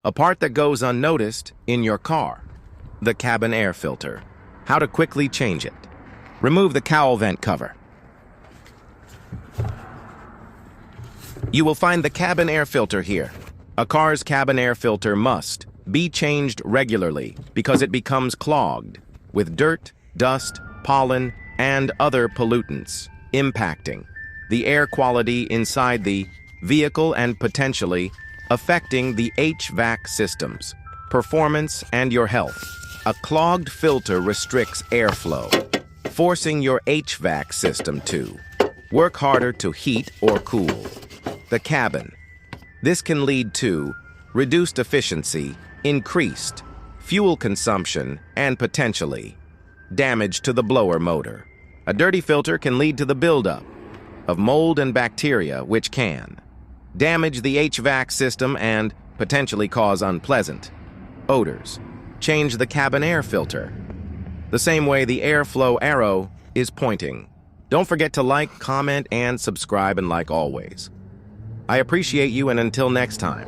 A part that goes unnoticed in your car. The cabin air filter. How to quickly change it. Remove the cowl vent cover. You will find the cabin air filter here. A car's cabin air filter must be changed regularly because it becomes clogged with dirt, dust, pollen, and other pollutants, impacting the air quality inside the vehicle and potentially affecting the HVAC system's performance and your health. A clogged filter restricts airflow, forcing your HVAC system to work harder to heat or cool the cabin. This can lead to reduced efficiency, increased fuel consumption, and potentially damage to the blower motor. A dirty filter can lead to the buildup of mold and bacteria, which can damage the HVAC system and potentially cause unpleasant odors. Change the cabin air filter the same way the airflow arrow is pointing. Don't forget to like, comment, and subscribe, and like always. I appreciate you, and until next time.